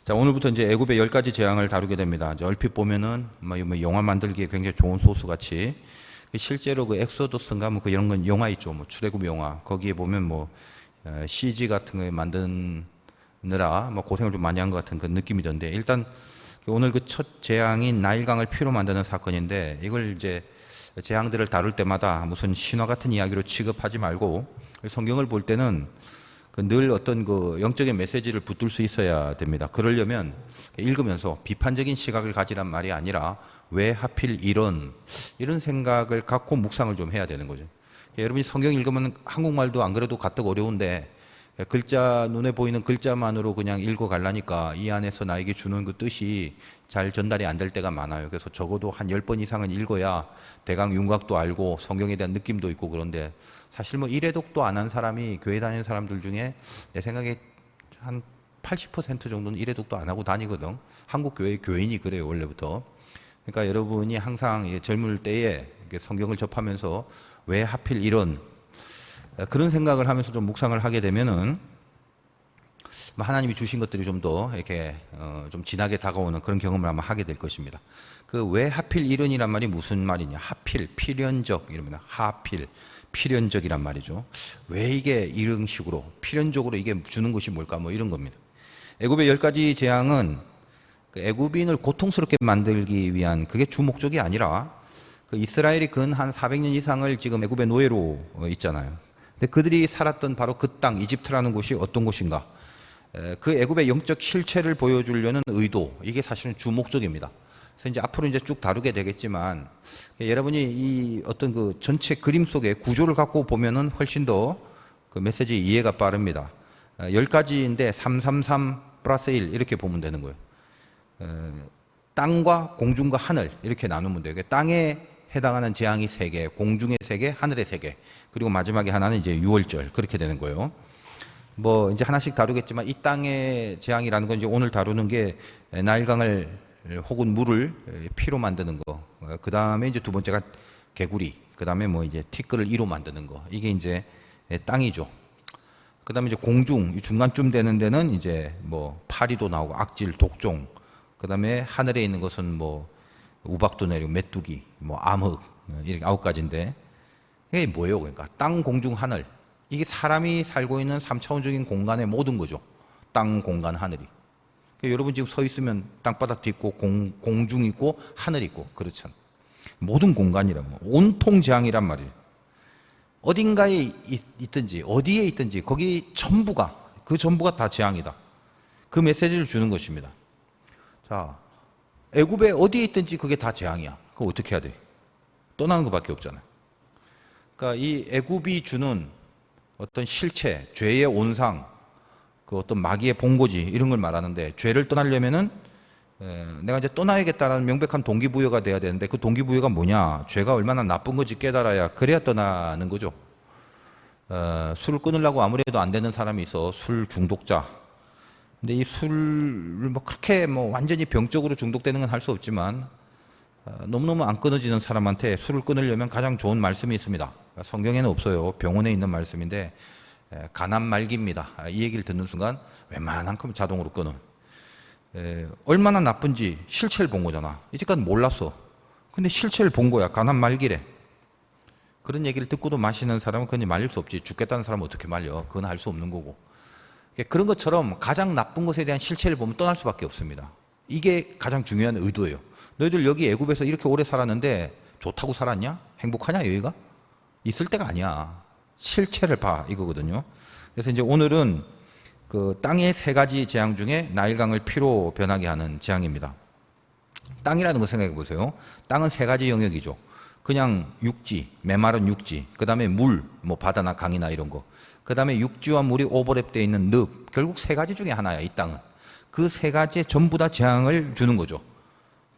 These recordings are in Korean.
자, 오늘부터 이제 애굽의 10가지 재앙을 다루게 됩니다. 이제 얼핏 보면은 뭐 영화 만들기에 굉장히 좋은 소스 같이, 실제로 그 엑소더스인가 뭐 그 이런 건 영화 있죠. 뭐 출애굽 영화. 거기에 보면 뭐 CG 같은 거 만드느라 뭐 고생을 좀 많이 한 것 같은 그 느낌이던데, 일단 오늘 그 첫 재앙인 나일강을 피로 만드는 사건인데, 이걸 이제 재앙들을 다룰 때마다 무슨 신화 같은 이야기로 취급하지 말고 성경을 볼 때는 늘 어떤 그 영적인 메시지를 붙들 수 있어야 됩니다. 그러려면 읽으면서 비판적인 시각을 가지란 말이 아니라 왜 하필 이런 생각을 갖고 묵상을 좀 해야 되는 거죠. 여러분이 성경 읽으면 한국말도 안 그래도 가뜩 어려운데 글자, 눈에 보이는 글자만으로 그냥 읽어가려니까 이 안에서 나에게 주는 그 뜻이 잘 전달이 안 될 때가 많아요. 그래서 적어도 한 10번 이상은 읽어야 대강 윤곽도 알고 성경에 대한 느낌도 있고. 그런데 사실 뭐 일회독도 안 한 사람이 교회 다니는 사람들 중에 내 생각에 한 80% 정도는 일회독도 안 하고 다니거든. 한국 교회 교인이 그래요, 원래부터. 그러니까 여러분이 항상 젊을 때에 성경을 접하면서 왜 하필 이런 그런 생각을 하면서 좀 묵상을 하게 되면은 하나님이 주신 것들이 좀 더 이렇게 좀 진하게 다가오는 그런 경험을 아마 하게 될 것입니다. 그 왜 하필 이런이란 말이 무슨 말이냐? 하필, 필연적 이럽니다. 하필, 필연적이란 말이죠. 왜 이게 이런 식으로 필연적으로 이게 주는 것이 뭘까? 뭐 이런 겁니다. 애굽의 10가지 재앙은 그 애굽인을 고통스럽게 만들기 위한 그게 주 목적이 아니라, 그 이스라엘이 근 한 400년 이상을 지금 애굽의 노예로 있잖아요. 근데 그들이 살았던 바로 그 땅 이집트라는 곳이 어떤 곳인가? 그 애굽의 영적 실체를 보여주려는 의도, 이게 사실은 주 목적입니다. 그래서 이제 앞으로 이제 쭉 다루게 되겠지만, 여러분이 이 어떤 그 전체 그림 속의 구조를 갖고 보면은 훨씬 더 그 메시지 이해가 빠릅니다. 10가지인데 333 플러스 1 이렇게 보면 되는 거예요. 땅과 공중과 하늘 이렇게 나누면 돼요. 땅에 해당하는 재앙이 3개, 공중의 3개, 하늘의 3개, 그리고 마지막에 하나는 이제 유월절, 그렇게 되는 거예요. 뭐 이제 하나씩 다루겠지만, 이 땅의 재앙이라는 건 이제 오늘 다루는 게 나일강을 혹은 물을 피로 만드는 거. 그 다음에 이제 두 번째가 개구리. 그 다음에 뭐 이제 티끌을 이로 만드는 거. 이게 이제 땅이죠. 그 다음에 이제 공중, 중간쯤 되는 데는 이제 뭐 파리도 나오고 악질, 독종. 그 다음에 하늘에 있는 것은 뭐 우박도 내리고 메뚜기, 뭐 암흑, 이렇게 9가지인데, 이게 뭐예요? 그러니까 땅, 공중, 하늘. 이게 사람이 살고 있는 3차원적인 공간의 모든 거죠. 땅, 공간, 하늘이. 그러니까 여러분 지금 서 있으면 땅바닥도 있고 공중 있고 하늘 있고 그렇잖아요. 모든 공간이라고, 온통 재앙이란 말이에요. 어딘가에 있든지 어디에 있든지 거기 전부가, 그 전부가 다 재앙이다. 그 메시지를 주는 것입니다. 자, 애굽에 어디에 있든지 그게 다 재앙이야. 그거 어떻게 해야 돼? 떠나는 것밖에 없잖아요. 그러니까 이 애굽이 주는 어떤 실체, 죄의 온상, 그 어떤 마귀의 본고지, 이런 걸 말하는데, 죄를 떠나려면은 내가 이제 떠나야겠다라는 명백한 동기부여가 돼야 되는데, 그 동기부여가 뭐냐? 죄가 얼마나 나쁜 건지 깨달아야, 그래야 떠나는 거죠. 술을 끊으려고 아무래도 안 되는 사람이 있어. 술 중독자. 근데 이 술을 뭐 그렇게 뭐 완전히 병적으로 중독되는 건 할 수 없지만, 너무너무 안 끊어지는 사람한테 술을 끊으려면 가장 좋은 말씀이 있습니다. 성경에는 없어요. 병원에 있는 말씀인데, 가난 말기입니다. 이 얘기를 듣는 순간 웬만한 건 자동으로 끊어. 얼마나 나쁜지 실체를 본 거잖아. 이제까지 몰랐어. 근데 실체를 본 거야. 가난 말기래. 그런 얘기를 듣고도 마시는 사람은 그냥 말릴 수 없지. 죽겠다는 사람은 어떻게 말려? 그건 할 수 없는 거고. 그런 것처럼 가장 나쁜 것에 대한 실체를 보면 떠날 수밖에 없습니다. 이게 가장 중요한 의도예요. 너희들 여기 애굽에서 이렇게 오래 살았는데 좋다고 살았냐? 행복하냐 여기가? 있을 때가 아니야. 실체를 봐, 이거거든요. 그래서 이제 오늘은 그 땅의 3가지 재앙 중에 나일강을 피로 변하게 하는 재앙입니다. 땅이라는 거 생각해 보세요. 땅은 3가지 영역이죠. 그냥 육지, 메마른 육지, 그 다음에 물, 뭐 바다나 강이나 이런 거, 그 다음에 육지와 물이 오버랩되어 있는 늪. 결국 3가지 중에 하나야, 이 땅은. 그 3가지에 전부 다 재앙을 주는 거죠.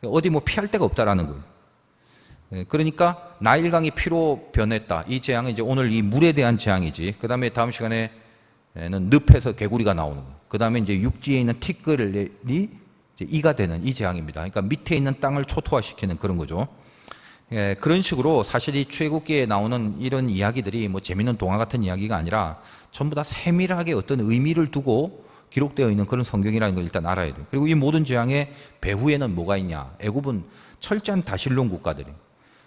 어디 뭐 피할 데가 없다라는 거예요. 그러니까 나일강이 피로 변했다. 이 재앙은 이제 오늘 이 물에 대한 재앙이지. 그 다음에 다음 시간에는 늪에서 개구리가 나오는 거예요. 그 다음에 이제 육지에 있는 티끌이 이제 이가 되는 이 재앙입니다. 그러니까 밑에 있는 땅을 초토화시키는 그런 거죠. 그런 식으로 사실 이 출애굽기에 나오는 이런 이야기들이 뭐 재밌는 동화 같은 이야기가 아니라 전부 다 세밀하게 어떤 의미를 두고 기록되어 있는 그런 성경이라는 걸 일단 알아야 돼요. 그리고 이 모든 재앙의 배후에는 뭐가 있냐? 애굽은 철저한 다신론 국가들이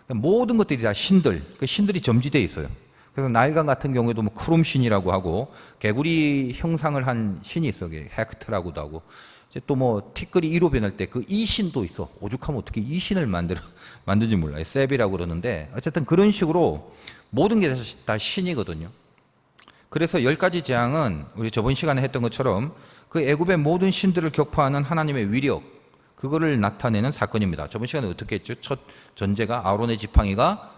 모든 것들이 다 신들, 그 신들이 점지되어 있어요. 그래서 나일강 같은 경우에도 뭐 크롬 신이라고 하고 개구리 형상을 한 신이 있어, 헤크트라고도 하고 이제 또 뭐 티끌이 1호 변할 때 그 이 신도 있어. 오죽하면 어떻게 이 신을 만든지 몰라요. 셉이라고 그러는데 어쨌든 그런 식으로 모든 게 다 신이거든요. 그래서 10가지 재앙은 우리 저번 시간에 했던 것처럼 그 애굽의 모든 신들을 격파하는 하나님의 위력, 그거를 나타내는 사건입니다. 저번 시간에 어떻게 했죠? 첫 전제가 아론의 지팡이가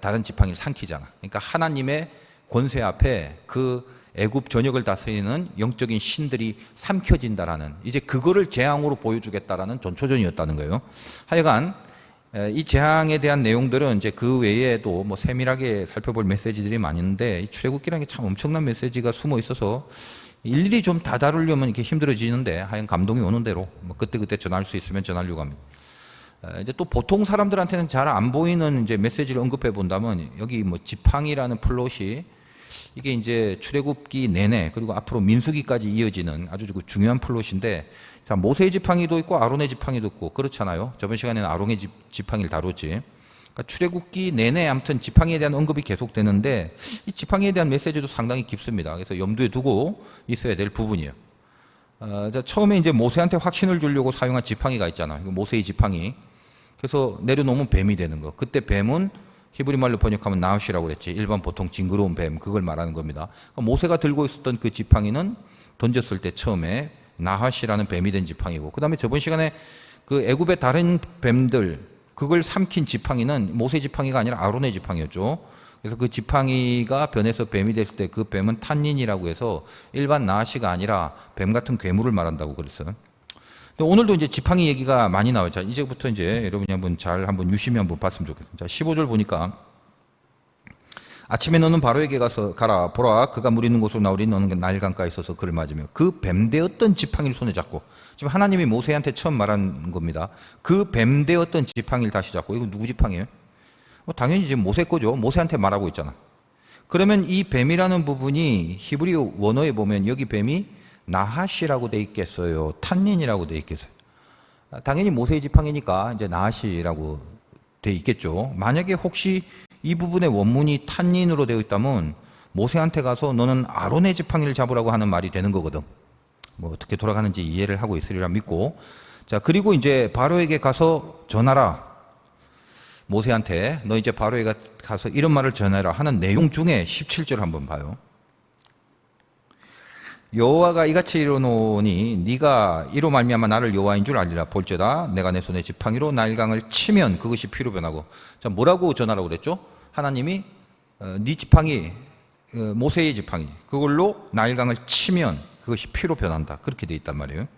다른 지팡이를 삼키잖아. 그러니까 하나님의 권세 앞에 그 애굽 전역을 다스리는 영적인 신들이 삼켜진다라는, 이제 그거를 재앙으로 보여주겠다라는 전초전이었다는 거예요. 하여간 이 재앙에 대한 내용들은 이제 그 외에도 뭐 세밀하게 살펴볼 메시지들이 많이 있는데, 이 출애굽기라는 게 참 엄청난 메시지가 숨어 있어서 일일이 좀 다 다루려면 이렇게 힘들어지는데, 하여간 감동이 오는 대로 뭐 그때그때 전할 수 있으면 전하려고 합니다. 이제 또 보통 사람들한테는 잘 안 보이는 이제 메시지를 언급해 본다면, 여기 뭐 지팡이라는 플롯이 이게 이제 출애굽기 내내 그리고 앞으로 민수기까지 이어지는 아주 중요한 플롯인데, 자, 모세의 지팡이도 있고 아론의 지팡이도 있고 그렇잖아요. 저번 시간에는 아론의 지팡이를 다뤘지. 그러니까 출애굽기 내내 아무튼 지팡이에 대한 언급이 계속되는데, 이 지팡이에 대한 메시지도 상당히 깊습니다. 그래서 염두에 두고 있어야 될 부분이에요. 자, 처음에 이제 모세한테 확신을 주려고 사용한 지팡이가 있잖아요. 모세의 지팡이. 그래서 내려놓으면 뱀이 되는 거. 그때 뱀은 히브리 말로 번역하면 나우시라고 그랬지. 일반 보통 징그러운 뱀, 그걸 말하는 겁니다. 그러니까 모세가 들고 있었던 그 지팡이는 던졌을 때 처음에 나하시라는 뱀이 된 지팡이고, 그 다음에 저번 시간에 그 애굽의 다른 뱀들, 그걸 삼킨 지팡이는 모세 지팡이가 아니라 아론의 지팡이였죠. 그래서 그 지팡이가 변해서 뱀이 됐을 때 그 뱀은 탄닌이라고 해서 일반 나하시가 아니라 뱀 같은 괴물을 말한다고 그랬어요. 근데 오늘도 이제 지팡이 얘기가 많이 나와요. 자, 이제부터 이제 여러분이 한번 유심히 한번 봤으면 좋겠어요. 자, 15절 보니까, 아침에 너는 바로에게 가서 가라, 보라, 그가 물 있는 곳으로 나오리. 너는 나일강가에 있어서 그를 맞으며 그 뱀되었던 지팡이를 손에 잡고, 지금 하나님이 모세한테 처음 말한 겁니다. 그 뱀되었던 지팡이를 다시 잡고. 이거 누구 지팡이에요? 당연히 지금 모세 거죠. 모세한테 말하고 있잖아. 그러면 이 뱀이라는 부분이 히브리 원어에 보면 여기 뱀이 나하시라고 돼 있겠어요? 탄닌이라고 돼 있겠어요? 당연히 모세의 지팡이니까 이제 나하시라고 돼 있겠죠. 만약에 혹시 이 부분의 원문이 탄닌으로 되어 있다면 모세한테 가서 너는 아론의 지팡이를 잡으라고 하는 말이 되는 거거든. 뭐 어떻게 돌아가는지 이해를 하고 있으리라 믿고, 자, 그리고 이제 바로에게 가서 전하라. 모세한테 너 이제 바로에게 가서 이런 말을 전해라 하는 내용 중에 17절 한번 봐요. 여호와가 이같이 이르노니 네가 이로 말미암아 나를 여호와인 줄 알리라. 볼지어다 내가 내 손에 지팡이로 나일강을 치면 그것이 피로 변하고. 자, 뭐라고 전하라고 그랬죠? 하나님이 네 지팡이, 모세의 지팡이, 그걸로 나일강을 치면 그것이 피로 변한다. 그렇게 돼 있단 말이에요.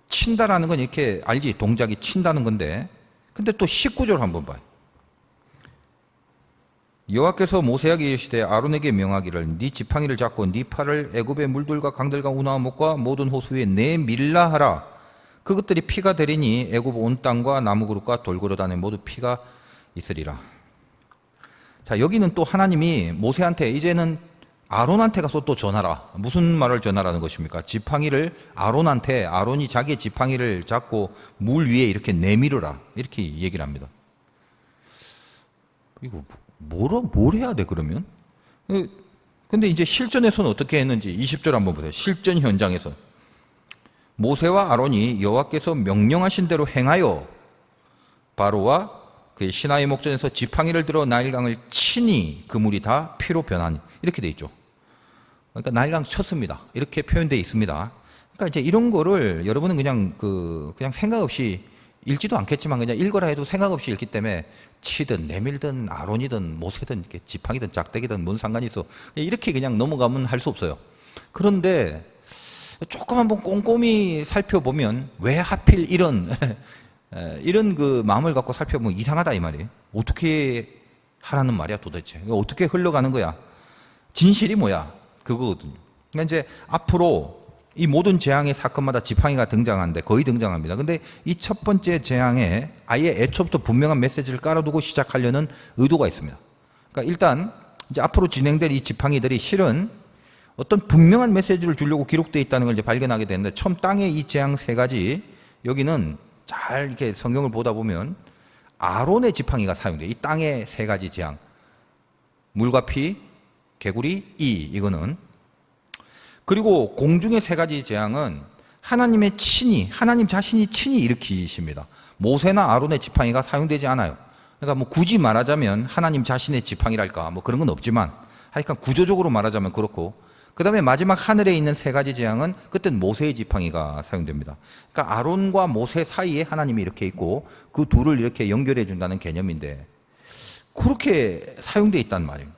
친다라는 건 이렇게 알지, 동작이 친다는 건데, 근데 또 19절 한번 봐요. 여호와께서 모세에게 이르시되 아론에게 명하기를 네 지팡이를 잡고 네 팔을 애굽의 물들과 강들과 운하목과 모든 호수 위에 내밀라 하라. 그것들이 피가 되리니 애굽 온 땅과 나무 그릇과 돌그릇 안에 모두 피가 있으리라. 자, 여기는 또 하나님이 모세한테 이제는 아론한테 가서 또 전하라. 무슨 말을 전하라는 것입니까? 지팡이를 아론한테, 아론이 자기의 지팡이를 잡고 물 위에 이렇게 내밀으라, 이렇게 얘기를 합니다. 이거 뭘 해야 돼 그러면? 근데 이제 실전에서는 어떻게 했는지 20절 한번 보세요. 실전 현장에서 모세와 아론이 여호와께서 명령하신 대로 행하여 바로와 그의 시나이 목전에서 지팡이를 들어 나일강을 치니 그 물이 다 피로 변하니, 이렇게 돼 있죠. 그러니까 나일강 쳤습니다. 이렇게 표현되어 있습니다. 그러니까 이제 이런 거를 여러분은 그냥 생각 없이 읽지도 않겠지만 그냥 읽어라 해도 생각 없이 읽기 때문에 치든 내밀든 아론이든 모세든 이렇게 지팡이든 짝대기든 뭔 상관이 있어. 이렇게 그냥 넘어가면 할 수 없어요. 그런데 조금 한번 꼼꼼히 살펴보면 왜 하필 이런 그 마음을 갖고 살펴보면 이상하다 이 말이에요. 어떻게 하라는 말이야 도대체? 어떻게 흘러가는 거야? 진실이 뭐야? 그거거든요. 그러니까 이제 앞으로 이 모든 재앙의 사건마다 지팡이가 등장하는데 거의 등장합니다. 근데 이 첫 번째 재앙에 아예 애초부터 분명한 메시지를 깔아두고 시작하려는 의도가 있습니다. 그러니까 일단 이제 앞으로 진행될 이 지팡이들이 실은 어떤 분명한 메시지를 주려고 기록되어 있다는 걸 이제 발견하게 되는데, 처음 땅의 이 재앙 세 가지, 여기는 잘 이렇게 성경을 보다 보면 아론의 지팡이가 사용돼요. 이 땅의 세 가지 재앙, 물과 피, 개구리, 이거는. 그리고 공중의 세 가지 재앙은 하나님의 친히, 하나님 자신이 친히 일으키십니다. 모세나 아론의 지팡이가 사용되지 않아요. 그러니까 뭐 굳이 말하자면 하나님 자신의 지팡이랄까 뭐 그런 건 없지만, 하여간 구조적으로 말하자면 그렇고, 그 다음에 마지막 하늘에 있는 세 가지 재앙은 그때는 모세의 지팡이가 사용됩니다. 그러니까 아론과 모세 사이에 하나님이 이렇게 있고 그 둘을 이렇게 연결해 준다는 개념인데, 그렇게 사용되어 있단 말이에요.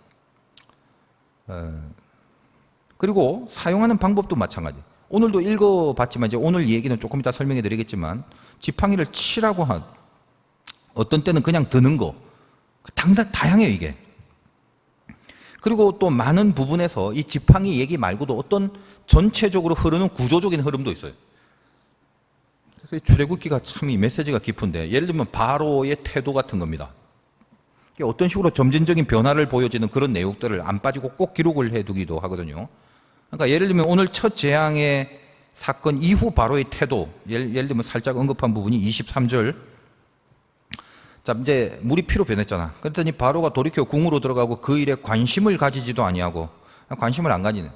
그리고 사용하는 방법도 마찬가지. 오늘도 읽어봤지만 이제 오늘 얘기는 조금 이따 설명해 드리겠지만, 지팡이를 치라고 한, 어떤 때는 그냥 드는 거, 다양해요 이게. 그리고 또 많은 부분에서 이 지팡이 얘기 말고도 어떤 전체적으로 흐르는 구조적인 흐름도 있어요. 그래서 이 출애굽기가 참 이 메시지가 깊은데, 예를 들면 바로의 태도 같은 겁니다. 어떤 식으로 점진적인 변화를 보여지는 그런 내용들을 안 빠지고 꼭 기록을 해두기도 하거든요. 그러니까 예를 들면 오늘 첫 재앙의 사건 이후 바로의 태도, 예를 들면 살짝 언급한 부분이 23절. 자, 이제 물이 피로 변했잖아. 그랬더니 바로가 돌이켜 궁으로 들어가고 그 일에 관심을 가지지도 아니하고, 관심을 안 가지네.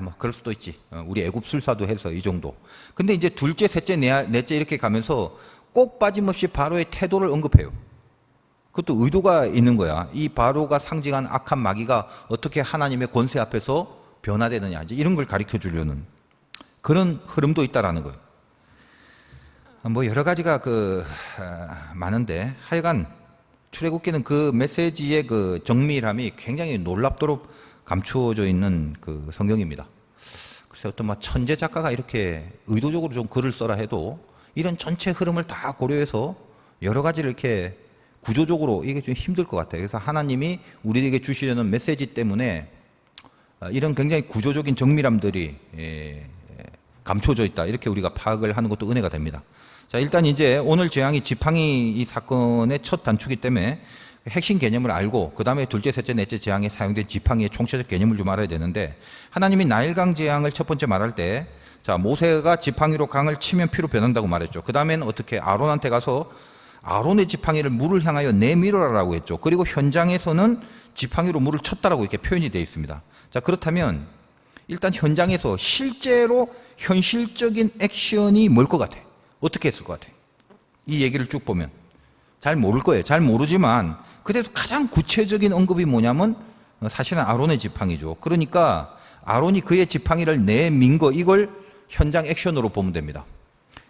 뭐 그럴 수도 있지. 우리 애굽 술사도 해서 이 정도. 근데 이제 둘째, 셋째, 넷째 이렇게 가면서 꼭 빠짐없이 바로의 태도를 언급해요. 그것도 의도가 있는 거야. 이 바로가 상징한 악한 마귀가 어떻게 하나님의 권세 앞에서 변화되느냐, 이제 이런 걸 가르쳐 주려는 그런 흐름도 있다라는 거예요. 뭐 여러 가지가 많은데, 하여간 출애굽기는 그 메시지의 그 정밀함이 굉장히 놀랍도록 감추어져 있는 그 성경입니다. 글쎄 어떤 천재 작가가 이렇게 의도적으로 좀 글을 써라 해도 이런 전체 흐름을 다 고려해서 여러 가지를 이렇게 구조적으로, 이게 좀 힘들 것 같아요. 그래서 하나님이 우리에게 주시려는 메시지 때문에 이런 굉장히 구조적인 정밀함들이 감춰져 있다, 이렇게 우리가 파악을 하는 것도 은혜가 됩니다. 자, 일단 이제 오늘 재앙이 지팡이 이 사건의 첫 단추기 때문에 핵심 개념을 알고, 그 다음에 둘째, 셋째, 넷째 재앙에 사용된 지팡이의 총체적 개념을 좀 알아야 되는데, 하나님이 나일강 재앙을 첫 번째 말할 때, 자, 모세가 지팡이로 강을 치면 피로 변한다고 말했죠. 그 다음에는 어떻게 아론한테 가서 아론의 지팡이를 물을 향하여 내밀어라라고 했죠. 그리고 현장에서는 지팡이로 물을 쳤다라고 이렇게 표현이 되어 있습니다. 자, 그렇다면 일단 현장에서 실제로 현실적인 액션이 뭘 것 같아? 어떻게 했을 것 같아? 이 얘기를 쭉 보면 잘 모를 거예요. 잘 모르지만 그래도 가장 구체적인 언급이 뭐냐면 사실은 아론의 지팡이죠. 그러니까 아론이 그의 지팡이를 내민 거, 이걸 현장 액션으로 보면 됩니다.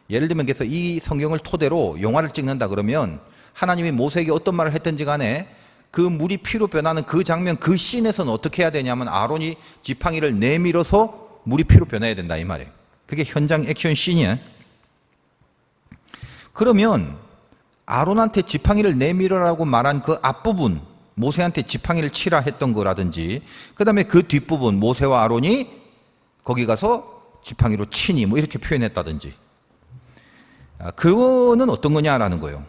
예를 들면 그래서 이 성경을 토대로 영화를 찍는다 그러면, 하나님이 모세에게 어떤 말을 했든지 간에 그 물이 피로 변하는 그 장면, 그 씬에서는 어떻게 해야 되냐면 아론이 지팡이를 내밀어서 물이 피로 변해야 된다, 이 말이에요. 그게 현장 액션 씬이야. 그러면 아론한테 지팡이를 내밀어라고 말한 그 앞부분, 모세한테 지팡이를 치라 했던 거라든지, 그 다음에 그 뒷부분, 모세와 아론이 거기 가서 지팡이로 치니 뭐 이렇게 표현했다든지, 그거는 어떤 거냐라는 거예요.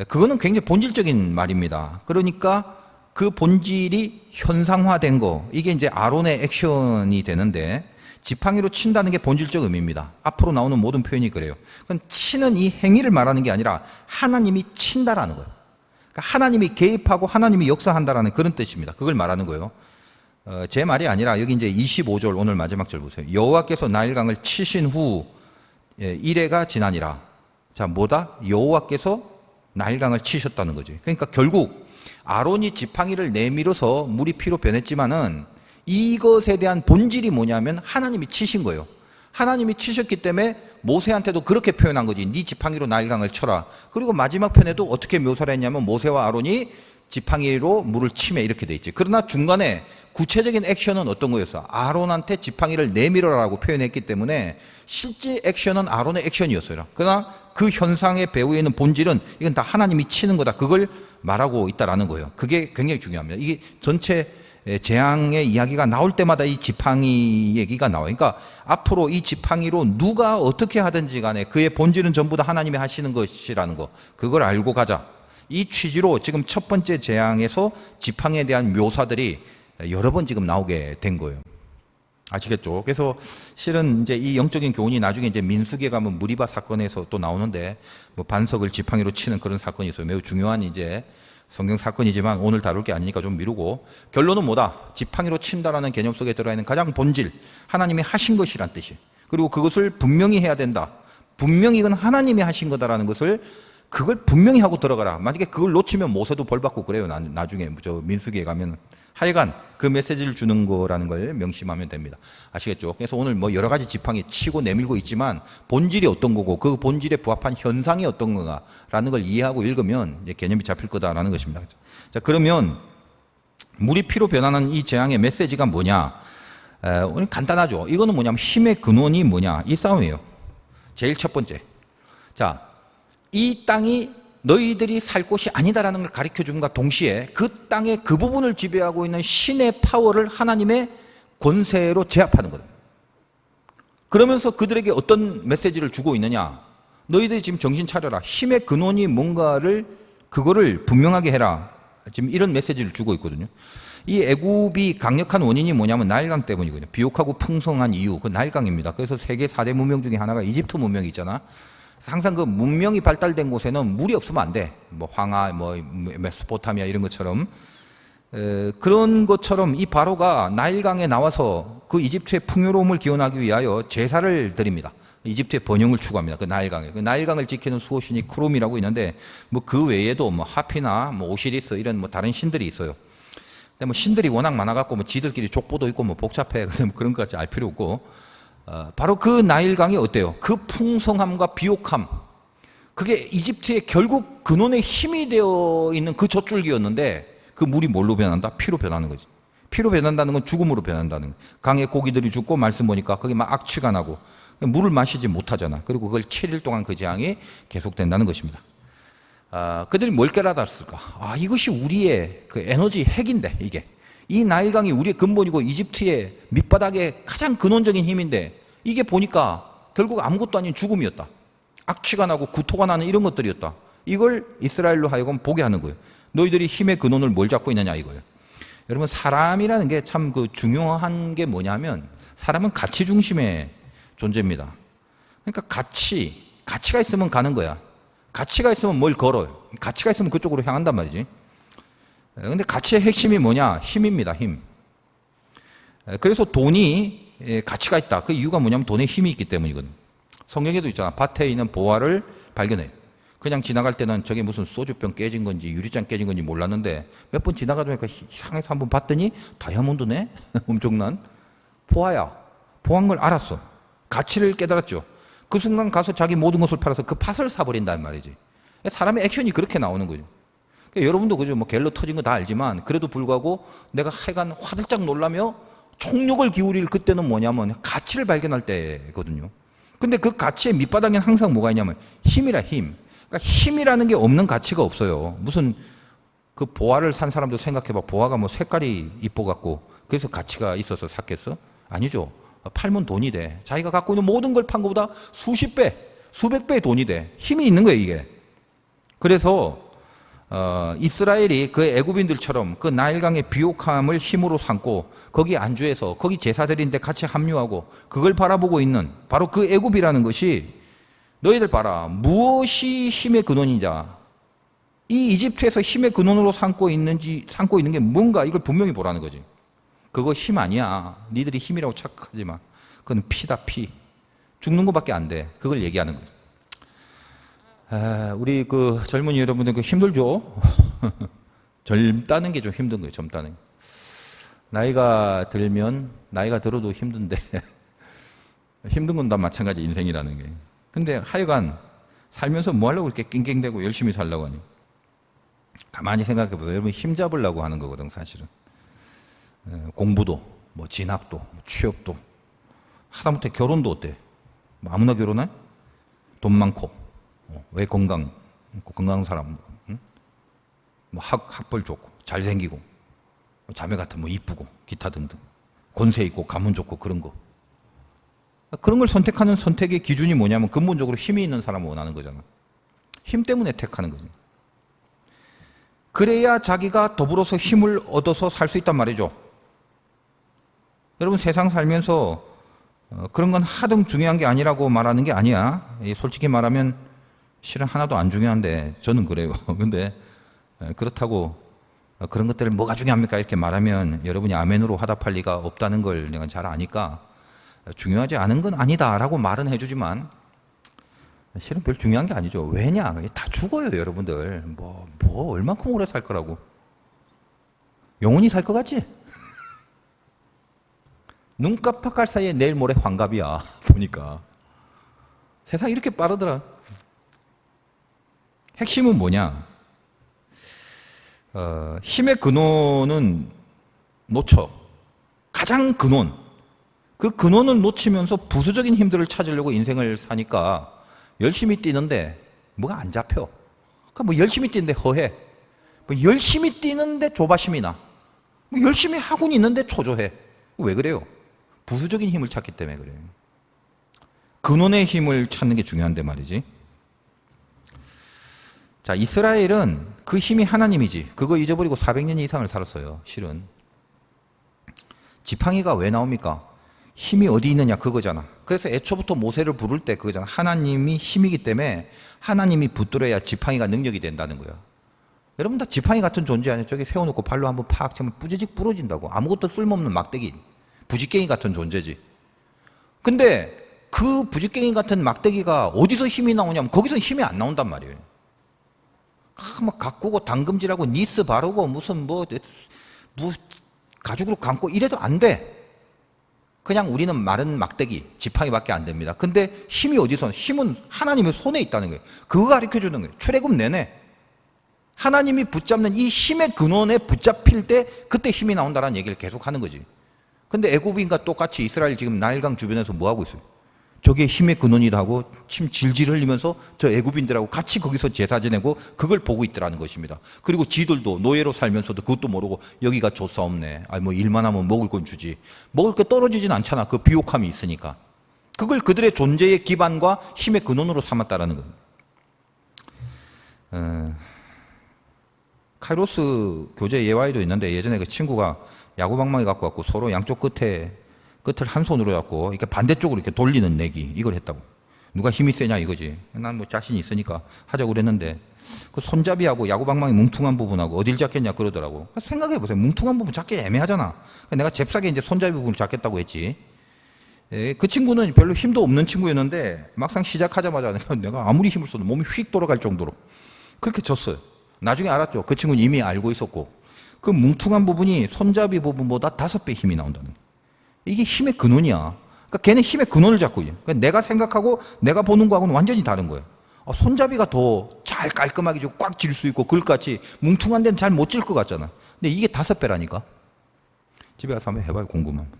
그거는 굉장히 본질적인 말입니다. 그러니까 그 본질이 현상화된 거, 이게 이제 아론의 액션이 되는데, 지팡이로 친다는 게 본질적 의미입니다. 앞으로 나오는 모든 표현이 그래요. 그건 치는 이 행위를 말하는 게 아니라 하나님이 친다라는 거예요. 그러니까 하나님이 개입하고 하나님이 역사한다라는 그런 뜻입니다. 그걸 말하는 거예요. 제 말이 아니라 여기 이제 25절 오늘 마지막 절 보세요. 여호와께서 나일강을 치신 후 이래가 지나니라. 자, 뭐다? 여호와께서 나일강을 치셨다는 거지. 그러니까 결국 아론이 지팡이를 내밀어서 물이 피로 변했지만은 이것에 대한 본질이 뭐냐면 하나님이 치신 거예요. 하나님이 치셨기 때문에 모세한테도 그렇게 표현한 거지. 네 지팡이로 나일강을 쳐라. 그리고 마지막 편에도 어떻게 묘사를 했냐면 모세와 아론이 지팡이로 물을 치매, 이렇게 돼 있지. 그러나 중간에 구체적인 액션은 어떤 거였어? 아론한테 지팡이를 내밀어라고 표현했기 때문에 실제 액션은 아론의 액션이었어요. 그러나 그 현상의 배후에 있는 본질은 이건 다 하나님이 치는 거다, 그걸 말하고 있다라는 거예요. 그게 굉장히 중요합니다. 이게 전체 재앙의 이야기가 나올 때마다 이 지팡이 얘기가 나와요. 그러니까 앞으로 이 지팡이로 누가 어떻게 하든지 간에 그의 본질은 전부 다 하나님이 하시는 것이라는 거, 그걸 알고 가자. 이 취지로 지금 첫 번째 재앙에서 지팡이에 대한 묘사들이 여러 번 지금 나오게 된 거예요. 아시겠죠? 그래서 실은 이제 이 영적인 교훈이 나중에 이제 민수기에 가면 무리바 사건에서 또 나오는데 뭐 반석을 지팡이로 치는 그런 사건이 있어요. 매우 중요한 이제 성경 사건이지만 오늘 다룰 게 아니니까 좀 미루고, 결론은 뭐다? 지팡이로 친다라는 개념 속에 들어있는 가장 본질, 하나님이 하신 것이란 뜻이. 그리고 그것을 분명히 해야 된다. 분명히 이건 하나님이 하신 거다라는 것을 그걸 분명히 하고 들어가라. 만약에 그걸 놓치면 모세도 벌 받고 그래요. 나중에 저 민수기에 가면. 하여간 그 메시지를 주는 거라는 걸 명심하면 됩니다. 아시겠죠? 그래서 오늘 뭐 여러 가지 지팡이 치고 내밀고 있지만 본질이 어떤 거고 그 본질에 부합한 현상이 어떤 거라는 걸 이해하고 읽으면 이제 개념이 잡힐 거다라는 것입니다. 자, 그러면 물이 피로 변하는 이 재앙의 메시지가 뭐냐? 오늘 간단하죠. 이거는 뭐냐면 힘의 근원이 뭐냐? 이 싸움이에요. 제일 첫 번째. 자, 이 땅이 너희들이 살 곳이 아니다라는 걸 가르쳐 줌과 동시에 그 땅의 그 부분을 지배하고 있는 신의 파워를 하나님의 권세로 제압하는 거다. 그러면서 그들에게 어떤 메시지를 주고 있느냐? 너희들이 지금 정신 차려라. 힘의 근원이 뭔가를 그거를 분명하게 해라. 지금 이런 메시지를 주고 있거든요. 이 애굽이 강력한 원인이 뭐냐면 나일강 때문이거든요. 비옥하고 풍성한 이유, 그 나일강입니다. 그래서 세계 4대 문명 중에 하나가 이집트 문명이 있잖아. 항상 그 문명이 발달된 곳에는 물이 없으면 안 돼. 뭐 황하, 뭐 메소포타미아 이런 것처럼. 그런 것처럼 이 바로가 나일강에 나와서 그 이집트의 풍요로움을 기원하기 위하여 제사를 드립니다. 이집트의 번영을 추구합니다. 그 나일강에. 그 나일강을 지키는 수호신이 크롬이라고 있는데 뭐 그 외에도 뭐 하피나 뭐 오시리스 이런 뭐 다른 신들이 있어요. 근데 뭐 신들이 워낙 많아갖고 뭐 지들끼리 족보도 있고 뭐 복잡해. 그래서 뭐 그런 것까지 알 필요 없고. 바로 그 나일강이 어때요? 그 풍성함과 비옥함, 그게 이집트의 결국 근원의 힘이 되어 있는 그 젖줄기였는데 그 물이 뭘로 변한다? 피로 변하는 거지. 피로 변한다는 건 죽음으로 변한다는 거예요. 강에 고기들이 죽고 말씀 보니까 거기 막 악취가 나고 물을 마시지 못하잖아. 그리고 그걸 7일 동안 그 재앙이 계속된다는 것입니다. 그들이 뭘 깨달았을까? 이것이 우리의 그 에너지 핵인데, 이게. 이 나일강이 우리의 근본이고 이집트의 밑바닥의 가장 근원적인 힘인데 이게 보니까 결국 아무것도 아닌 죽음이었다. 악취가 나고 구토가 나는 이런 것들이었다. 이걸 이스라엘로 하여금 보게 하는 거예요. 너희들이 힘의 근원을 뭘 잡고 있느냐 이거예요. 여러분, 사람이라는 게 참 그 중요한 게 뭐냐면 사람은 가치 중심의 존재입니다. 그러니까 가치가 있으면 가는 거야. 가치가 있으면 뭘 걸어요. 가치가 있으면 그쪽으로 향한단 말이지. 근데 가치의 핵심이 뭐냐? 힘입니다, 힘. 그래서 돈이 가치가 있다. 그 이유가 뭐냐면 돈에 힘이 있기 때문이거든. 성경에도 있잖아. 밭에 있는 보화를 발견해. 그냥 지나갈 때는 저게 무슨 소주병 깨진 건지 유리잔 깨진 건지 몰랐는데 몇 번 지나가다 보니까 이상해서 한번 봤더니 다이아몬드네? 엄청난 보화야. 보화인 걸 알았어. 가치를 깨달았죠. 그 순간 가서 자기 모든 것을 팔아서 그 밭을 사버린단 말이지. 사람의 액션이 그렇게 나오는 거죠. 여러분도 그죠? 뭐 갤러 터진 거 다 알지만 그래도 불구하고 내가 하여간 화들짝 놀라며 총력을 기울일 그때는 뭐냐면 가치를 발견할 때거든요. 근데 그 가치의 밑바닥에는 항상 뭐가 있냐면 힘이라, 힘. 그러니까 힘이라는 게 없는 가치가 없어요. 무슨 그 보화를 산 사람도 생각해봐. 보화가 뭐 색깔이 이뻐갖고 그래서 가치가 있어서 샀겠어? 아니죠. 팔면 돈이 돼. 자기가 갖고 있는 모든 걸 판 것보다 수십 배, 수백 배의 돈이 돼. 힘이 있는 거예요, 이게. 그래서 이스라엘이 그 애굽인들처럼 그 나일강의 비옥함을 힘으로 삼고 거기 안주해서 거기 제사드리는데 같이 합류하고 그걸 바라보고 있는 바로 그 애굽이라는 것이 너희들 봐라. 무엇이 힘의 근원이냐? 이 이집트에서 힘의 근원으로 삼고 있는 게 뭔가 이걸 분명히 보라는 거지. 그거 힘 아니야. 니들이 힘이라고 착각하지 마. 그건 피다, 피. 죽는 것밖에 안 돼. 그걸 얘기하는 거지. 우리 그 젊은이 여러분들 그 힘들죠? 젊다는 게 좀 힘든 거예요, 젊다는 게. 나이가 들어도 힘든데, 힘든 건 다 마찬가지 인생이라는 게. 근데 하여간 살면서 뭐 하려고 이렇게 낑낑대고 열심히 살려고 하니? 가만히 생각해 보세요. 여러분 힘 잡으려고 하는 거거든, 사실은. 공부도, 뭐 진학도, 취업도. 하다못해 결혼도 어때? 뭐 아무나 결혼해? 돈 많고. 왜 건강한 사람, 응? 뭐 학벌 좋고, 잘생기고, 자매 같은 뭐 이쁘고, 기타 등등. 권세 있고, 가문 좋고, 그런 거. 그런 걸 선택하는 선택의 기준이 뭐냐면 근본적으로 힘이 있는 사람을 원하는 거잖아. 힘 때문에 택하는 거지. 그래야 자기가 더불어서 힘을 얻어서 살 수 있단 말이죠. 여러분 세상 살면서 그런 건 하등 중요한 게 아니라고 말하는 게 아니야. 솔직히 말하면 실은 하나도 안 중요한데 저는 그래요. 근데 그렇다고 그런 것들을 뭐가 중요합니까? 이렇게 말하면 여러분이 아멘으로 화답할 리가 없다는 걸 내가 잘 아니까 중요하지 않은 건 아니다라고 말은 해주지만 실은 별 중요한 게 아니죠. 왜냐? 다 죽어요, 여러분들. 뭐 얼만큼 오래 살 거라고. 영원히 살 것 같지? 눈 깜빡할 사이에 내일 모레 환갑이야. 보니까 세상이 이렇게 빠르더라. 핵심은 뭐냐? 힘의 근원은 놓쳐. 가장 근원. 그 근원을 놓치면서 부수적인 힘들을 찾으려고 인생을 사니까 열심히 뛰는데 뭐가 안 잡혀. 그러니까 뭐 열심히 뛰는데 허해. 뭐 열심히 뛰는데 조바심이 나. 뭐 열심히 하고는 있는데 초조해. 왜 그래요? 부수적인 힘을 찾기 때문에 그래요. 근원의 힘을 찾는 게 중요한데 말이지. 자, 이스라엘은 그 힘이 하나님이지. 그거 잊어버리고 400년 이상을 살았어요. 실은. 지팡이가 왜 나옵니까? 힘이 어디 있느냐 그거잖아. 그래서 애초부터 모세를 부를 때 그거잖아. 하나님이 힘이기 때문에 하나님이 붙들어야 지팡이가 능력이 된다는 거야. 여러분 다 지팡이 같은 존재 아니에요? 저기 세워놓고 발로 한번 팍 치면 뿌지직 부러진다고. 아무것도 쓸모없는 막대기. 부지깽이 같은 존재지. 근데 그 부지깽이 같은 막대기가 어디서 힘이 나오냐면 거기서 힘이 안 나온단 말이에요. 막 가꾸고 당금질하고 니스 바르고 무슨 뭐 가죽으로 감고 이래도 안 돼. 그냥 우리는 마른 막대기, 지팡이밖에 안 됩니다. 근데 힘이 어디서? 힘은 하나님의 손에 있다는 거예요. 그거 가르쳐 주는 거예요. 출애굽 내내. 하나님이 붙잡는 이 힘의 근원에 붙잡힐 때 그때 힘이 나온다는 얘기를 계속 하는 거지. 근데 애굽인과 똑같이 이스라엘 지금 나일강 주변에서 뭐 하고 있어요? 저게 힘의 근원이다 하고 침 질질 흘리면서 저 애굽인들하고 같이 거기서 제사 지내고 그걸 보고 있더라는 것입니다. 그리고 지들도 노예로 살면서도 그것도 모르고 여기가 조사 없네. 뭐 일만 하면 먹을 건 주지. 먹을 게 떨어지진 않잖아. 그 비옥함이 있으니까. 그걸 그들의 존재의 기반과 힘의 근원으로 삼았다라는 거예요. 카이로스 교재 예화에도 있는데 예전에 그 친구가 야구방망이 갖고 왔고 서로 양쪽 끝을 한 손으로 잡고 이렇게 반대쪽으로 이렇게 돌리는 내기 이걸 했다고. 누가 힘이 세냐 이거지. 난 뭐 자신이 있으니까 하자고 그랬는데 그 손잡이하고 야구방망이 뭉퉁한 부분하고 어딜 잡겠냐 그러더라고. 생각해 보세요. 뭉퉁한 부분 잡기 애매하잖아. 내가 잽싸게 이제 손잡이 부분을 잡겠다고 했지. 그 친구는 별로 힘도 없는 친구였는데 막상 시작하자마자 내가 아무리 힘을 써도 몸이 휙 돌아갈 정도로 그렇게 졌어요. 나중에 알았죠. 그 친구는 이미 알고 있었고 그 뭉퉁한 부분이 손잡이 부분보다 5배 힘이 나온다는 거예요. 이게 힘의 근원이야. 그러니까 걔는 힘의 근원을 잡고 있어요. 그러니까 내가 생각하고 내가 보는 거하고는 완전히 다른 거예요. 손잡이가 더 잘 깔끔하게 꽉 질 수 있고 그걸같이 뭉퉁한 데는 잘 못 질 것 같잖아. 근데 이게 5배라니까. 집에 가서 한번 해봐요. 궁금하면.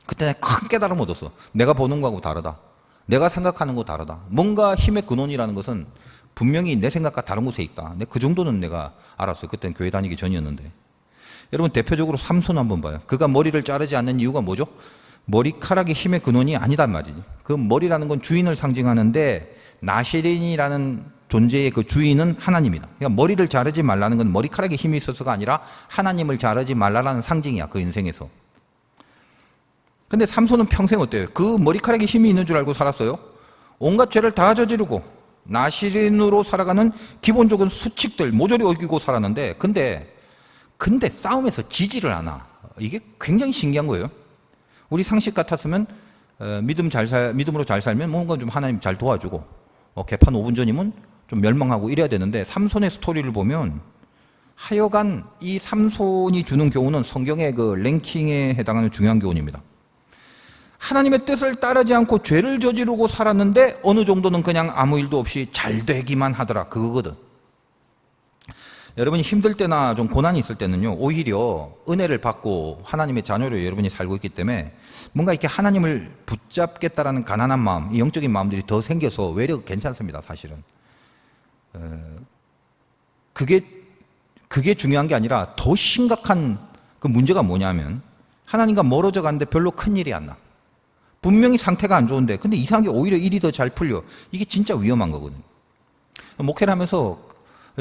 그때 내가 큰 깨달음 얻었어. 내가 보는 거하고 다르다. 내가 생각하는 거 다르다. 뭔가 힘의 근원이라는 것은 분명히 내 생각과 다른 곳에 있다. 근데 그 정도는 내가 알았어요. 그때는 교회 다니기 전이었는데. 여러분 대표적으로 삼손 한번 봐요. 그가 머리를 자르지 않는 이유가 뭐죠? 머리카락이 힘의 근원이 아니단 말이지. 그 머리라는 건 주인을 상징하는데 나시린이라는 존재의 그 주인은 하나님이다. 그러니까 머리를 자르지 말라는 건 머리카락에 힘이 있어서가 아니라 하나님을 자르지 말라는 상징이야. 그 인생에서. 근데 삼손은 평생 어때요? 그 머리카락에 힘이 있는 줄 알고 살았어요. 온갖 죄를 다 저지르고 나시린으로 살아가는 기본적인 수칙들 모조리 어기고 살았는데 근데 싸움에서 지지를 않아. 이게 굉장히 신기한 거예요. 우리 상식 같았으면 믿음으로 잘 살면 뭔가 좀 하나님 잘 도와주고 개판 5분 전이면 좀 멸망하고 이래야 되는데 삼손의 스토리를 보면 하여간 이 삼손이 주는 교훈은 성경의 그 랭킹에 해당하는 중요한 교훈입니다. 하나님의 뜻을 따르지 않고 죄를 저지르고 살았는데 어느 정도는 그냥 아무 일도 없이 잘 되기만 하더라. 그거거든. 여러분이 힘들 때나 좀 고난이 있을 때는요, 오히려 은혜를 받고 하나님의 자녀로 여러분이 살고 있기 때문에 뭔가 이렇게 하나님을 붙잡겠다라는 가난한 마음, 이 영적인 마음들이 더 생겨서 외려 괜찮습니다, 사실은. 그게 중요한 게 아니라 더 심각한 그 문제가 뭐냐면 하나님과 멀어져 가는데 별로 큰 일이 안 나. 분명히 상태가 안 좋은데 근데 이상하게 오히려 일이 더 잘 풀려. 이게 진짜 위험한 거거든요. 목회를 하면서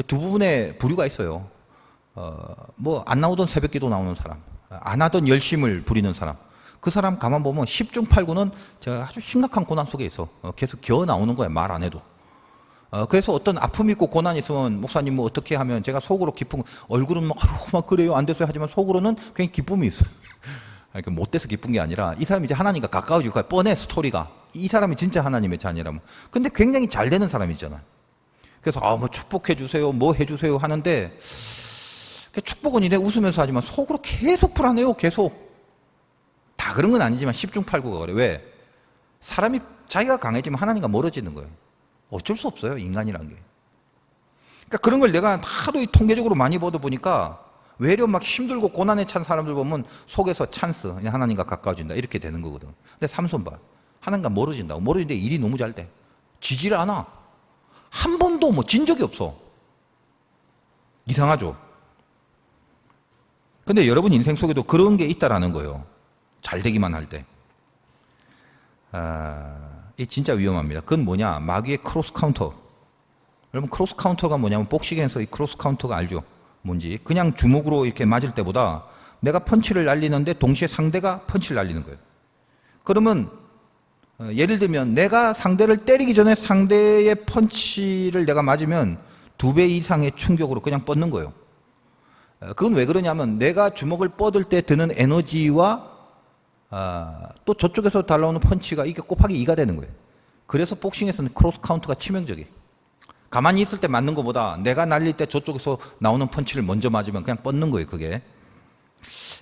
두 부분의 부류가 있어요. 뭐 안 나오던 새벽기도 나오는 사람, 안 하던 열심을 부리는 사람. 그 사람 가만 보면 10중 8구는 제가 아주 심각한 고난 속에 있어. 계속 기어 나오는 거야, 말 안 해도. 그래서 어떤 아픔이 있고 고난이 있으면 목사님 뭐 어떻게 하면 제가 속으로 기쁨, 얼굴은 막 그래요 안 됐어요 하지만 속으로는 그냥 기쁨이 있어요. 그러니까 못 돼서 기쁜 게 아니라 이 사람이 이제 하나님과 가까워질 거야. 뻔해 스토리가. 이 사람이 진짜 하나님의 자녀라면. 근데 굉장히 잘 되는 사람이잖아. 그래서 뭐 축복해 주세요, 뭐 해주세요 하는데 축복은 이래 웃으면서 하지만 속으로 계속 불안해요. 계속. 다 그런 건 아니지만 10중 8구가 그래. 왜? 사람이 자기가 강해지면 하나님과 멀어지는 거예요. 어쩔 수 없어요, 인간이란 게. 그러니까 그런 걸 내가 하도 통계적으로 많이 보다 보니까 외려 막 힘들고 고난에 찬 사람들 보면 속에서 찬스, 그냥 하나님과 가까워진다 이렇게 되는 거거든. 근데 삼손 봐, 하나님과 멀어진다고. 멀어지는데 일이 너무 잘 돼. 지질 않아. 한 번도 뭐 진 적이 없어. 이상하죠? 근데 여러분 인생 속에도 그런 게 있다라는 거예요. 잘 되기만 할 때. 이 진짜 위험합니다. 그건 뭐냐? 마귀의 크로스 카운터. 여러분 크로스 카운터가 뭐냐면 복싱에서 이 크로스 카운터가 알죠? 뭔지. 그냥 주먹으로 이렇게 맞을 때보다 내가 펀치를 날리는데 동시에 상대가 펀치를 날리는 거예요. 그러면 예를 들면 내가 상대를 때리기 전에 상대의 펀치를 내가 맞으면 2배 이상의 충격으로 그냥 뻗는 거예요. 그건 왜 그러냐면 내가 주먹을 뻗을 때 드는 에너지와 또 저쪽에서 달라오는 펀치가 이게 곱하기 2가 되는 거예요. 그래서 복싱에서는 크로스 카운터가 치명적이에요. 가만히 있을 때 맞는 것보다 내가 날릴 때 저쪽에서 나오는 펀치를 먼저 맞으면 그냥 뻗는 거예요, 그게.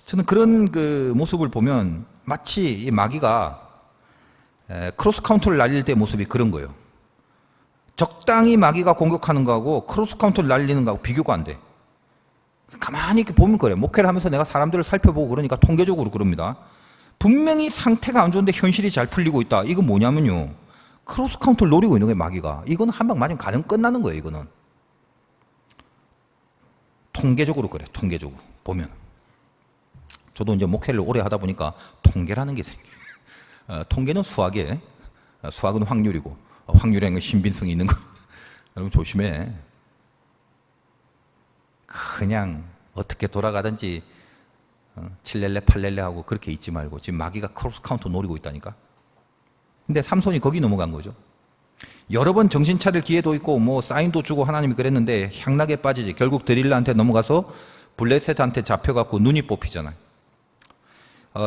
저는 그런 그 모습을 보면 마치 이 마귀가 크로스 카운터를 날릴 때 모습이 그런 거예요. 적당히 마귀가 공격하는 거하고 크로스 카운터를 날리는 거하고 비교가 안 돼. 가만히 이렇게 보면 그래요. 목회를 하면서 내가 사람들을 살펴보고 그러니까 통계적으로 그럽니다. 분명히 상태가 안 좋은데 현실이 잘 풀리고 있다. 이건 뭐냐면요. 크로스 카운터를 노리고 있는 거예요, 마귀가. 이거는 한 방 맞으면 가능 끝나는 거예요, 이거는. 통계적으로 그래, 통계적으로. 보면. 저도 이제 목회를 오래 하다 보니까 통계라는 게 생겨요. 통계는 수학이에요. 수학은 확률이고, 확률이라는 건 신빙성이 있는 거. 여러분 조심해. 그냥 어떻게 돌아가든지 7렐레 8렐레 하고 그렇게 있지 말고 지금 마귀가 크로스 카운터 노리고 있다니까. 근데 삼손이 거기 넘어간 거죠. 여러 번 정신 차릴 기회도 있고 뭐 사인도 주고 하나님이 그랬는데 향락에 빠지지. 결국 드릴라한테 넘어가서 블레셋한테 잡혀갖고 눈이 뽑히잖아요.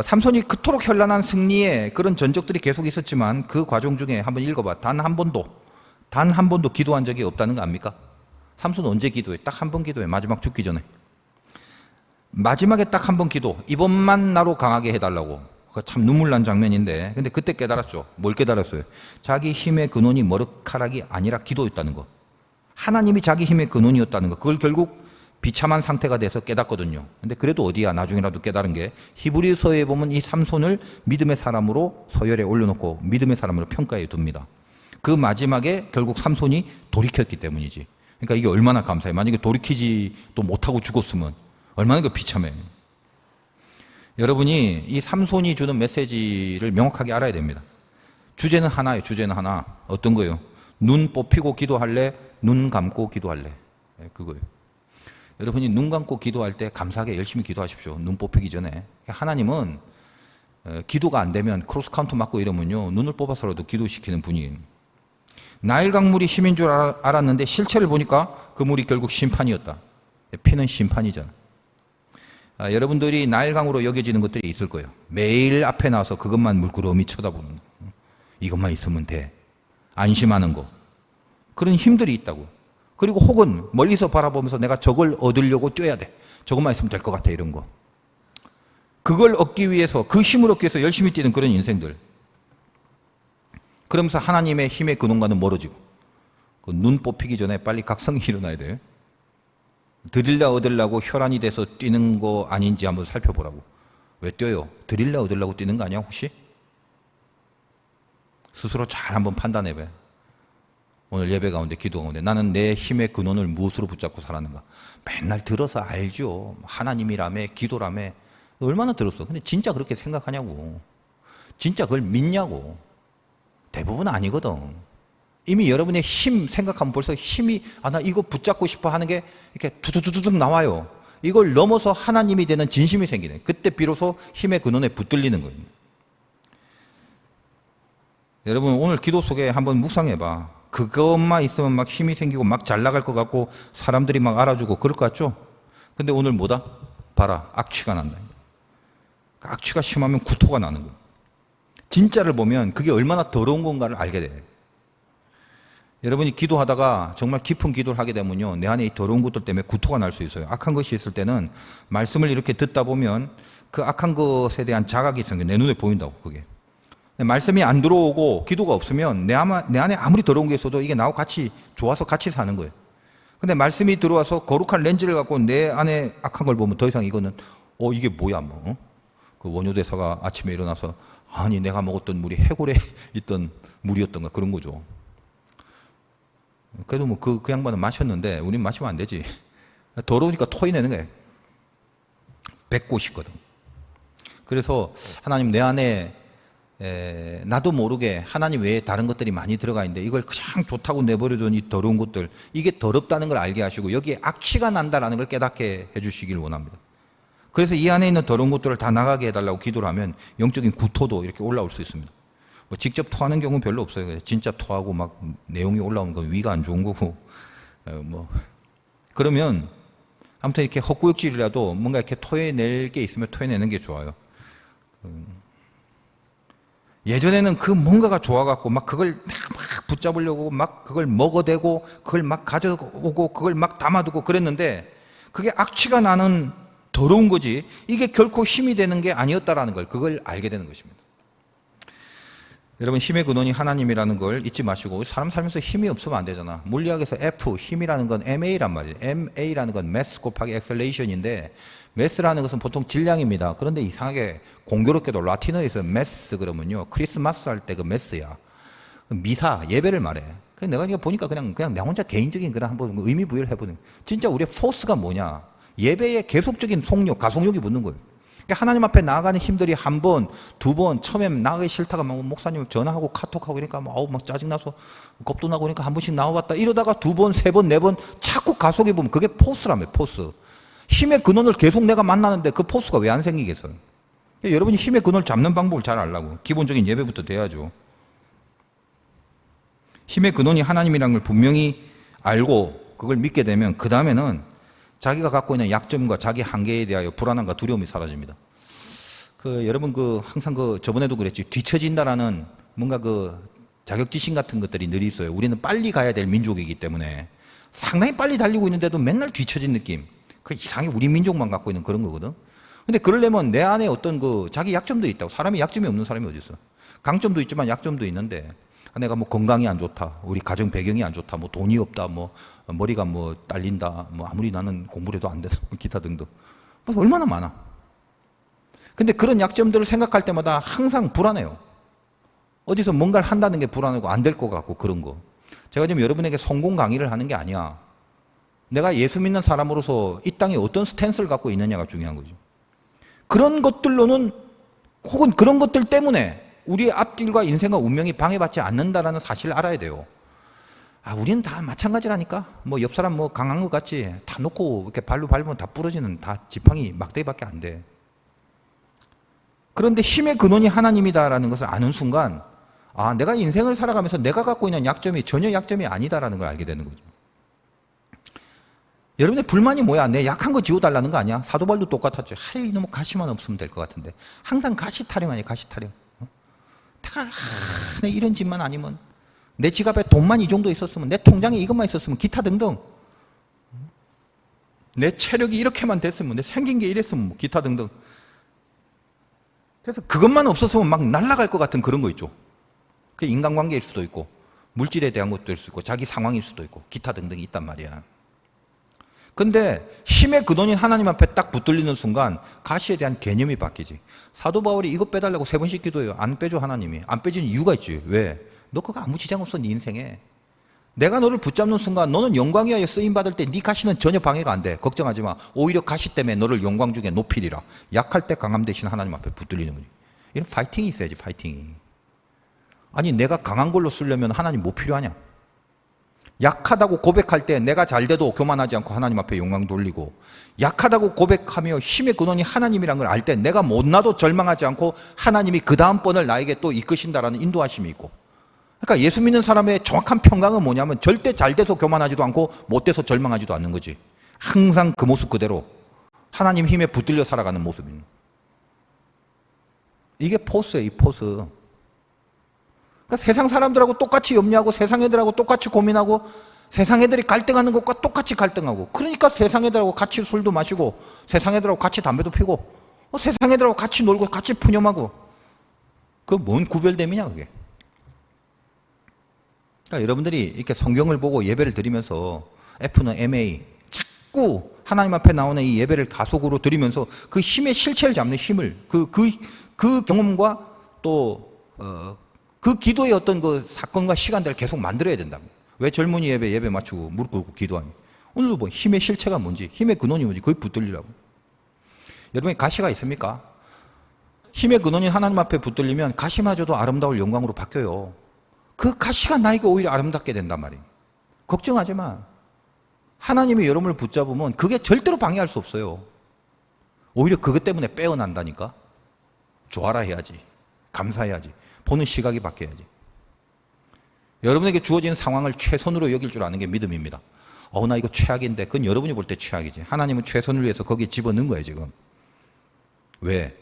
삼손이 그토록 현란한 승리에 그런 전적들이 계속 있었지만 그 과정 중에 한번 읽어봐. 단 한 번도 기도한 적이 없다는 거 압니까? 삼손 언제 기도해? 딱 한 번 기도해. 마지막 죽기 전에. 마지막에 딱 한 번 기도. 이번만 나로 강하게 해달라고. 참 눈물 난 장면인데 근데 그때 깨달았죠. 뭘 깨달았어요? 자기 힘의 근원이 머리카락이 아니라 기도였다는 거. 하나님이 자기 힘의 근원이었다는 거. 그걸 결국 비참한 상태가 돼서 깨닫거든요. 근데 그래도 어디야 나중이라도 깨달은 게 히브리서에 보면 이 삼손을 믿음의 사람으로 서열에 올려놓고 믿음의 사람으로 평가해 둡니다. 그 마지막에 결국 삼손이 돌이켰기 때문이지. 그러니까 이게 얼마나 감사해. 만약에 돌이키지도 못하고 죽었으면 얼마나 그 비참해. 여러분이 이 삼손이 주는 메시지를 명확하게 알아야 됩니다. 주제는 하나예요. 주제는 하나. 어떤 거예요? 눈 뽑히고 기도할래? 눈 감고 기도할래? 그거예요. 여러분이 눈 감고 기도할 때 감사하게 열심히 기도하십시오. 눈 뽑히기 전에. 하나님은 기도가 안 되면 크로스 카운터 맞고 이러면요. 눈을 뽑아서라도 기도시키는 분이에요. 나일 강물이 힘인 줄 알았는데 실체를 보니까 그 물이 결국 심판이었다. 피는 심판이잖아. 여러분들이 나일강으로 여겨지는 것들이 있을 거예요. 매일 앞에 나와서 그것만 물끄러미 쳐다보는 거. 이것만 있으면 돼. 안심하는 거. 그런 힘들이 있다고. 그리고 혹은 멀리서 바라보면서 내가 저걸 얻으려고 뛰어야 돼. 저것만 있으면 될 것 같아 이런 거. 그걸 얻기 위해서 그 힘을 얻기 위해서 열심히 뛰는 그런 인생들. 그러면서 하나님의 힘의 근원과는 멀어지고 그 눈 뽑히기 전에 빨리 각성이 일어나야 돼요. 드릴라 얻으려고 혈안이 돼서 뛰는 거 아닌지 한번 살펴보라고. 왜 뛰어요? 드릴라 얻으려고 뛰는 거 아니야 혹시? 스스로 잘 한번 판단해봐요. 오늘 예배 가운데 기도 가운데 나는 내 힘의 근원을 무엇으로 붙잡고 살았는가. 맨날 들어서 알죠. 하나님이라며 기도라며 얼마나 들었어. 근데 진짜 그렇게 생각하냐고. 진짜 그걸 믿냐고. 대부분 아니거든. 이미 여러분의 힘 생각하면 벌써 힘이 나 이거 붙잡고 싶어 하는 게 이렇게 두두두둑 나와요. 이걸 넘어서 하나님이 되는 진심이 생기네. 그때 비로소 힘의 근원에 붙들리는 거예요. 여러분 오늘 기도 속에 한번 묵상해봐. 그것만 있으면 막 힘이 생기고 막 잘 나갈 것 같고 사람들이 막 알아주고 그럴 것 같죠? 근데 오늘 뭐다? 봐라, 악취가 난다. 악취가 심하면 구토가 나는 거예요. 진짜를 보면 그게 얼마나 더러운 건가를 알게 돼요. 여러분이 기도하다가 정말 깊은 기도를 하게 되면요, 내 안에 이 더러운 것들 때문에 구토가 날 수 있어요. 악한 것이 있을 때는 말씀을 이렇게 듣다 보면 그 악한 것에 대한 자각이 생겨. 내 눈에 보인다고, 그게. 말씀이 안 들어오고 기도가 없으면 내 안에 아무리 더러운 게 있어도 이게 나하고 같이 좋아서 같이 사는 거예요. 근데 말씀이 들어와서 거룩한 렌즈를 갖고 내 안에 악한 걸 보면 더 이상 이거는 이게 뭐야 뭐. 그 원효대사가 아침에 일어나서 아니 내가 먹었던 물이 해골에 있던 물이었던가 그런 거죠. 그래도 뭐 그 양반은 마셨는데 우린 마시면 안 되지. 더러우니까 토해내는 거예요. 뱉고 싶거든. 그래서 하나님 내 안에 나도 모르게 하나님 외에 다른 것들이 많이 들어가 있는데 이걸 그냥 좋다고 내버려둔 이 더러운 것들, 이게 더럽다는 걸 알게 하시고 여기에 악취가 난다라는 걸 깨닫게 해주시길 원합니다. 그래서 이 안에 있는 더러운 것들을 다 나가게 해달라고 기도를 하면 영적인 구토도 이렇게 올라올 수 있습니다. 뭐 직접 토하는 경우는 별로 없어요. 진짜 토하고 막 내용이 올라오는 건 위가 안 좋은 거고 뭐 그러면 아무튼 이렇게 헛구역질이라도 뭔가 이렇게 토해낼 게 있으면 토해내는 게 좋아요. 예전에는 그 뭔가가 좋아갖고 막 그걸 막 붙잡으려고 막 그걸 먹어대고 그걸 막 가져오고 그걸 막 담아두고 그랬는데 그게 악취가 나는 더러운 거지 이게 결코 힘이 되는 게 아니었다라는 걸 그걸 알게 되는 것입니다. 여러분 힘의 근원이 하나님이라는 걸 잊지 마시고 사람 살면서 힘이 없으면 안 되잖아. 물리학에서 F, 힘이라는 건 MA란 말이에요. MA라는 건 mass 곱하기 acceleration인데 mass라는 것은 보통 질량입니다. 그런데 이상하게 공교롭게도 라틴어에서 mass 그러면요 크리스마스 할 때 그 mass야. 미사, 예배를 말해. 그래서 내가 이거 보니까 그냥 내 혼자 개인적인 그런 한번 의미 부여를 해보는 거예요. 진짜 우리의 포스가 뭐냐. 예배에 계속적인 속력, 가속력이 붙는 거예요. 그러니까 하나님 앞에 나아가는 힘들이 한 번, 두 번, 처음에 나가기 싫다가 막 목사님 전화하고 카톡하고 그러니까 막 짜증나서 겁도 나고 그러니까 한 번씩 나와봤다. 이러다가 두 번, 세 번, 네 번 자꾸 가속해 보면 그게 포스라며, 포스. 힘의 근원을 계속 내가 만나는데 그 포스가 왜 안 생기겠어요? 그러니까 여러분이 힘의 근원을 잡는 방법을 잘 알라고. 기본적인 예배부터 돼야죠. 힘의 근원이 하나님이라는 걸 분명히 알고 그걸 믿게 되면 그 다음에는 자기가 갖고 있는 약점과 자기 한계에 대하여 불안함과 두려움이 사라집니다. 여러분 항상 저번에도 그랬지 뒤처진다라는 뭔가 자격지심 같은 것들이 늘 있어요. 우리는 빨리 가야 될 민족이기 때문에 상당히 빨리 달리고 있는데도 맨날 뒤처진 느낌. 이상하게 우리 민족만 갖고 있는 그런 거거든. 근데 그러려면 내 안에 어떤 자기 약점도 있다고. 사람이 약점이 없는 사람이 어디 있어? 강점도 있지만 약점도 있는데 내가 뭐 건강이 안 좋다, 우리 가정 배경이 안 좋다, 뭐 돈이 없다, 뭐 머리가 뭐 딸린다, 뭐 아무리 나는 공부를 해도 안 돼서 기타 등등. 뭐 얼마나 많아. 근데 그런 약점들을 생각할 때마다 항상 불안해요. 어디서 뭔가를 한다는 게 불안하고 안 될 것 같고 그런 거. 제가 지금 여러분에게 성공 강의를 하는 게 아니야. 내가 예수 믿는 사람으로서 이 땅에 어떤 스탠스를 갖고 있느냐가 중요한 거죠. 그런 것들로는 혹은 그런 것들 때문에 우리의 앞길과 인생과 운명이 방해받지 않는다라는 사실을 알아야 돼요. 우리는 다 마찬가지라니까. 뭐 옆 사람 뭐 강한 것 같지. 다 놓고 이렇게 발로 밟으면 다 부러지는 다 지팡이 막대기밖에 안 돼. 그런데 힘의 근원이 하나님이다라는 것을 아는 순간 내가 인생을 살아가면서 내가 갖고 있는 약점이 전혀 약점이 아니다라는 걸 알게 되는 거죠. 여러분의 불만이 뭐야? 내 약한 거 지워달라는 거 아니야? 사도발도 똑같았죠. 이놈의 가시만 없으면 될 것 같은데. 항상 가시 타령 아니야, 가시 타령. 내 이런 집만 아니면 내 지갑에 돈만 이 정도 있었으면 내 통장에 이것만 있었으면 기타 등등 내 체력이 이렇게만 됐으면 내 생긴 게 이랬으면 뭐 기타 등등. 그래서 그것만 없었으면 막 날아갈 것 같은 그런 거 있죠. 그게 인간관계일 수도 있고 물질에 대한 것도 일 수도 있고 자기 상황일 수도 있고 기타 등등이 있단 말이야. 근데 힘의 근원인 하나님 앞에 딱 붙들리는 순간 가시에 대한 개념이 바뀌지. 사도 바울이 이거 빼달라고 3번씩 기도해요. 안 빼줘 하나님이. 안 빼주는 이유가 있지. 왜? 너 그거 아무 지장 없어 네 인생에. 내가 너를 붙잡는 순간 너는 영광 위하여 쓰임받을 때 네 가시는 전혀 방해가 안 돼. 걱정하지 마. 오히려 가시 때문에 너를 영광 중에 높이리라. 약할 때 강함 대신 하나님 앞에 붙들리는 거지. 이런 파이팅이 있어야지, 파이팅이. 아니 내가 강한 걸로 쓰려면 하나님 뭐 필요하냐? 약하다고 고백할 때 내가 잘 돼도 교만하지 않고 하나님 앞에 영광 돌리고, 약하다고 고백하며 힘의 근원이 하나님이란 걸 알 때 내가 못나도 절망하지 않고 하나님이 그 다음번을 나에게 또 이끄신다라는 인도하심이 있고. 그러니까 예수 믿는 사람의 정확한 평강은 뭐냐면 절대 잘 돼서 교만하지도 않고 못 돼서 절망하지도 않는 거지. 항상 그 모습 그대로 하나님 힘에 붙들려 살아가는 모습입니다. 이게 포스예요, 이 포스. 그러니까 세상 사람들하고 똑같이 염려하고 세상 애들하고 똑같이 고민하고 세상 애들이 갈등하는 것과 똑같이 갈등하고, 그러니까 세상 애들하고 같이 술도 마시고 세상 애들하고 같이 담배도 피고 세상 애들하고 같이 놀고 같이 푸념하고, 그 뭔 구별됨이냐 그게. 그러니까 여러분들이 이렇게 성경을 보고 예배를 드리면서 F는 MA 자꾸 하나님 앞에 나오는 이 예배를 가속으로 드리면서 그 힘의 실체를 잡는 힘을 그 경험과 또 그 기도의 어떤 그 사건과 시간들을 계속 만들어야 된다고. 왜 젊은이 예배 맞추고 무릎 꿇고 기도하니? 오늘도 뭐 힘의 실체가 뭔지, 힘의 근원이 뭔지 거의 붙들리라고. 여러분이 가시가 있습니까? 힘의 근원인 하나님 앞에 붙들리면 가시마저도 아름다울 영광으로 바뀌어요. 그 가시가 나에게 오히려 아름답게 된단 말이에요. 걱정하지 마. 하나님이 여러분을 붙잡으면 그게 절대로 방해할 수 없어요. 오히려 그것 때문에 빼어난다니까. 좋아라 해야지. 감사해야지. 보는 시각이 바뀌어야지. 여러분에게 주어진 상황을 최선으로 여길 줄 아는 게 믿음입니다. 나 이거 최악인데, 그건 여러분이 볼 때 최악이지. 하나님은 최선을 위해서 거기에 집어넣은 거예요, 지금. 왜?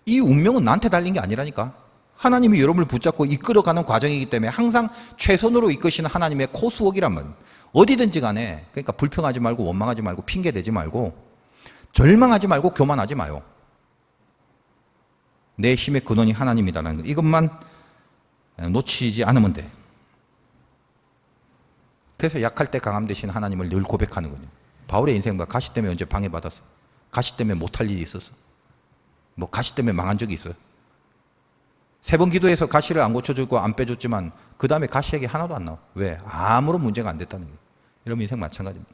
이 운명은 나한테 달린 게 아니라니까. 하나님이 여러분을 붙잡고 이끌어가는 과정이기 때문에 항상 최선으로 이끄시는 하나님의 코스웍이란 말이에요. 어디든지 간에. 그러니까 불평하지 말고 원망하지 말고 핑계대지 말고 절망하지 말고 교만하지 마요. 내 힘의 근원이 하나님이라는 것, 이것만 놓치지 않으면 돼. 그래서 약할 때 강함 되신 하나님을 늘 고백하는 거예요. 바울의 인생과 가시 때문에 언제 방해받았어? 가시 때문에 못할 일이 있었어? 뭐 가시 때문에 망한 적이 있어요? 3번 기도해서 가시를 안 고쳐주고 안 빼줬지만 그 다음에 가시 얘기 하나도 안 나와. 왜? 아무런 문제가 안 됐다는 거예요. 여러분 인생 마찬가지입니다.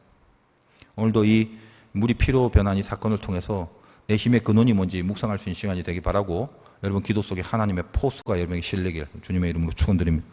오늘도 이 물이 피로 변한 이 사건을 통해서 내 힘의 근원이 뭔지 묵상할 수 있는 시간이 되길 바라고, 여러분 기도 속에 하나님의 포스가 여러분에게 실리길 주님의 이름으로 축원드립니다.